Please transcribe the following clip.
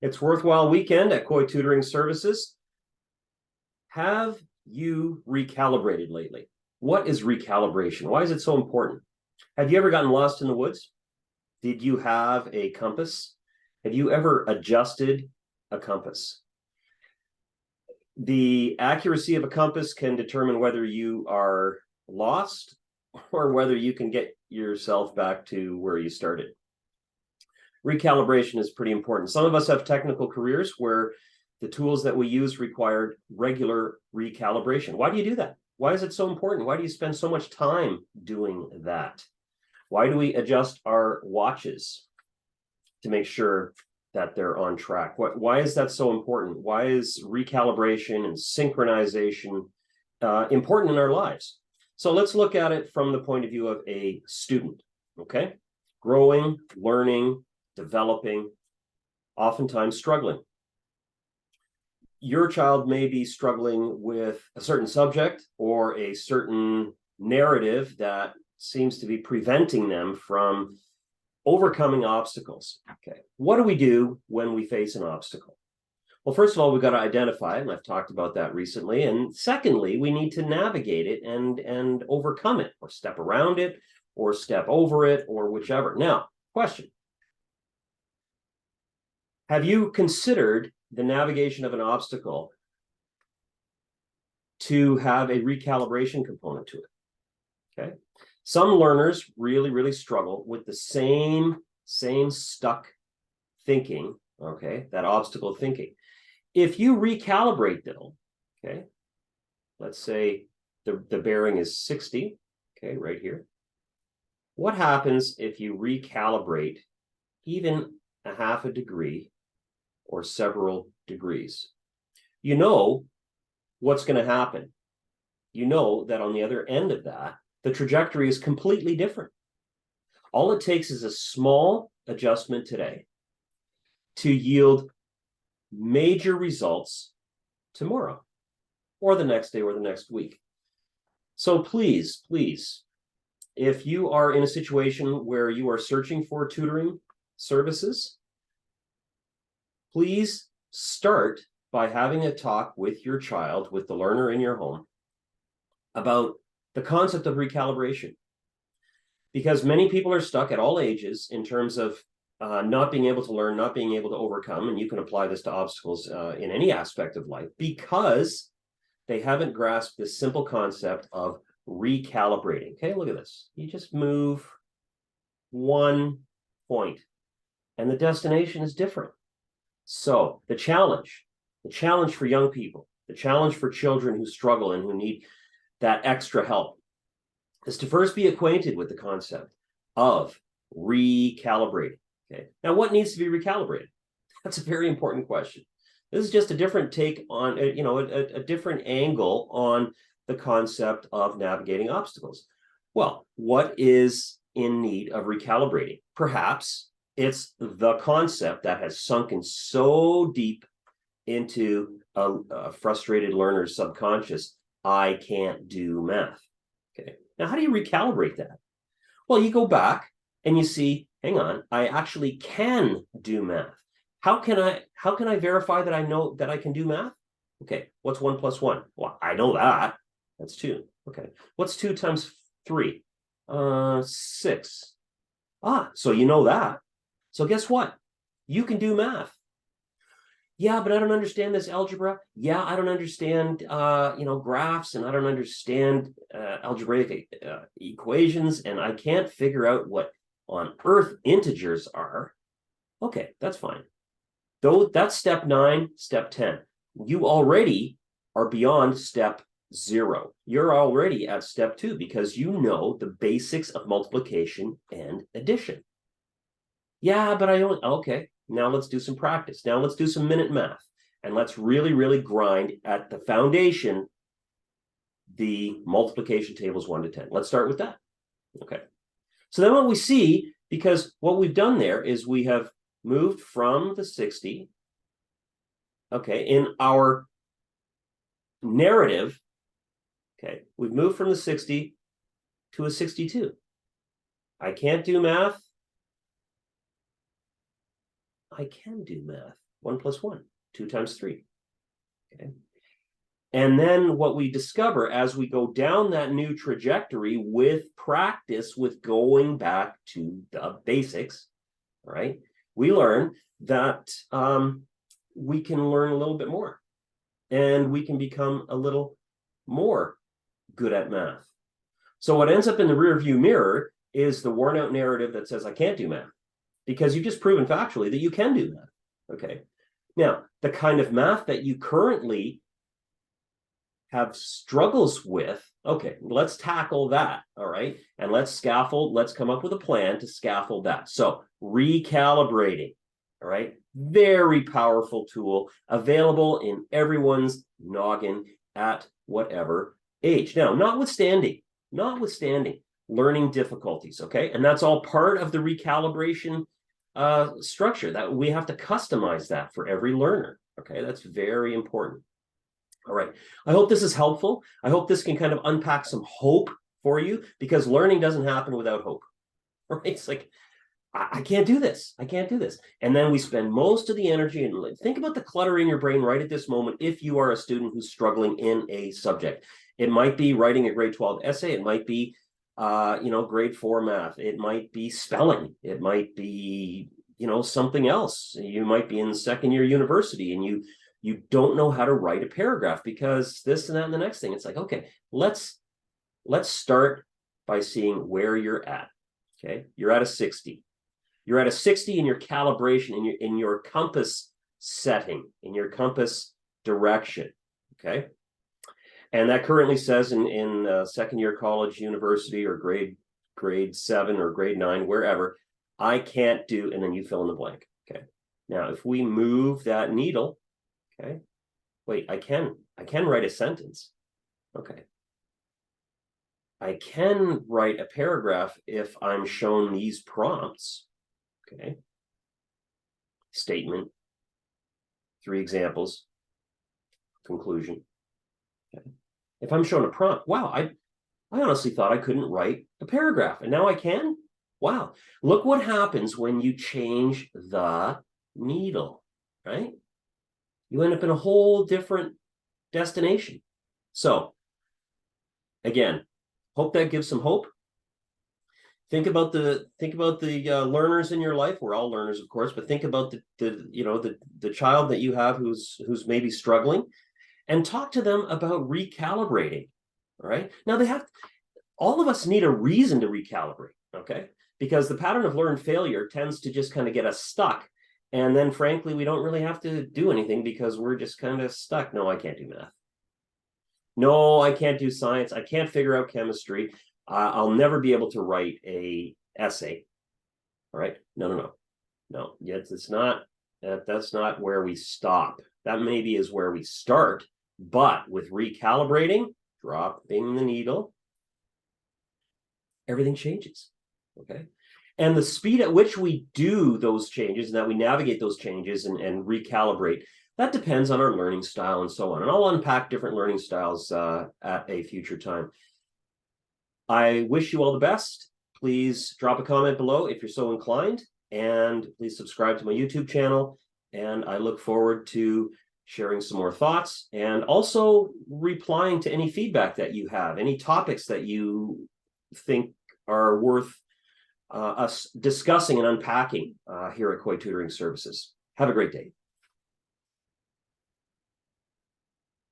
It's Worthwhile Weekend at Koi Tutoring Services. Have you recalibrated lately? What is recalibration? Why is it so important? Have you ever gotten lost in the woods? Did you have a compass? Have you ever adjusted a compass? The accuracy of a compass can determine whether you are lost or whether you can get yourself back to where you started. Recalibration is pretty important. Some of us have technical careers where the tools that we use required regular recalibration. Why do you do that? Why is it so important? Why do you spend so much time doing that? Why do we adjust our watches to make sure that they're on track? Why is that so important? Why is recalibration and synchronization important in our lives? So let's look at it from the point of view of a student, okay? Growing, learning, developing, oftentimes struggling. Your child may be struggling with a certain subject or a certain narrative that seems to be preventing them from overcoming obstacles. Okay, what do we do when we face an obstacle? Well, first of all, we've got to identify it, and I've talked about that recently. And secondly, we need to navigate it and overcome it, or step around it, or step over it, or whichever. Now, question. Have you considered the navigation of an obstacle to have a recalibration component to it? Okay. Some learners really struggle with the same stuck thinking, okay, that obstacle thinking. If you recalibrate them, okay, let's say the bearing is 60, okay, right here. What happens if you recalibrate even a half a degree or several degrees? You know what's going to happen. You know that on the other end of that, the trajectory is completely different. All it takes is a small adjustment today to yield major results tomorrow or the next day or the next week. So please, if you are in a situation where you are searching for tutoring services, please start by having a talk with your child, with the learner in your home, about the concept of recalibration. Because many people are stuck at all ages in terms of not being able to learn, not being able to overcome, and you can apply this to obstacles in any aspect of life, because they haven't grasped this simple concept of recalibrating. Okay, look at this. You just move 1 point, and the destination is different. So the challenge for young people, the challenge for children who struggle and who need that extra help, is to first be acquainted with the concept of recalibrating. Okay. Now, what needs to be recalibrated? That's a very important question. This is just a different take on, a different angle on the concept of navigating obstacles. Well, what is in need of recalibrating? Perhaps it's the concept that has sunken so deep into a frustrated learner's subconscious: I can't do math. Okay. Now, how do you recalibrate that? Well, you go back and you see, hang on, I actually can do math. How can I verify that I know that I can do math? Okay, what's 1 plus 1? Well, I know that. That's 2. Okay. What's 2 times 3? 6. So you know that. So guess what? You can do math. Yeah, but I don't understand this algebra. Yeah, I don't understand, graphs, and I don't understand algebraic equations, and I can't figure out what on earth integers are. Okay, that's fine. Though that's step 9, step 10. You already are beyond step 0. You're already at step 2 because you know the basics of multiplication and addition. Yeah, but I don't. Okay. Now let's do some practice. Now let's do some minute math. And let's really grind at the foundation, the multiplication tables 1 to 10. Let's start with that. Okay. So then what we see, because what we've done there is we have moved from the 60, okay, in our narrative, okay, we've moved from the 60 to a 62. I can't do math. I can do math. 1 plus 1, 2 times 3. Okay. And then what we discover as we go down that new trajectory with practice, with going back to the basics, right? We learn that we can learn a little bit more, and we can become a little more good at math. So what ends up in the rearview mirror is the worn out narrative that says, I can't do math, because you've just proven factually that you can do math. Okay. Now, the kind of math that you currently have struggles with, okay, let's tackle that. All right. And let's come up with a plan to scaffold that. So recalibrating. All right. Very powerful tool, available in everyone's noggin at whatever age. Now, notwithstanding learning difficulties. Okay. And that's all part of the recalibration structure, that we have to customize that for every learner. Okay. That's very important. All right. I hope this is helpful. I hope this can kind of unpack some hope for you, because learning doesn't happen without hope. Right? It's like, I can't do this. I can't do this. And then we spend most of the energy, and think about the clutter in your brain right at this moment. If you are a student who's struggling in a subject, it might be writing a grade 12 essay. It might be, grade 4 math. It might be spelling. It might be, something else. You might be in second year university, and you don't know how to write a paragraph because this and that and the next thing. It's like, okay, let's start by seeing where you're at. Okay, you're at a 60. You're at a 60 in your calibration, in your compass setting, in your compass direction. Okay, and that currently says in second year college, university, or grade 7 or grade 9, wherever, I can't do, and then you fill in the blank. Okay, now if we move that needle. Okay. Wait, I can write a sentence. Okay. I can write a paragraph if I'm shown these prompts. Okay. Statement, 3 examples, conclusion. Okay. If I'm shown a prompt, wow, I honestly thought I couldn't write a paragraph, and now I can. Wow. Look what happens when you change the needle, right? You end up in a whole different destination. So, again, hope that gives some hope. Think about the learners in your life. We're all learners, of course, but think about the child that you have who's maybe struggling, and talk to them about recalibrating. All right. Now all of us need a reason to recalibrate. Okay, because the pattern of learned failure tends to just kind of get us stuck. And then, frankly, we don't really have to do anything because we're just kind of stuck. No, I can't do math. No, I can't do science. I can't figure out chemistry. I'll never be able to write a essay. All right. No. Yes, it's not. That's not where we stop. That maybe is where we start. But with recalibrating, dropping the needle, everything changes. Okay. And the speed at which we do those changes, and that we navigate those changes and recalibrate, that depends on our learning style and so on. And I'll unpack different learning styles at a future time. I wish you all the best. Please drop a comment below if you're so inclined, and please subscribe to my YouTube channel. And I look forward to sharing some more thoughts, and also replying to any feedback that you have, any topics that you think are worth us discussing and unpacking here at Koi Tutoring Services. Have a great day.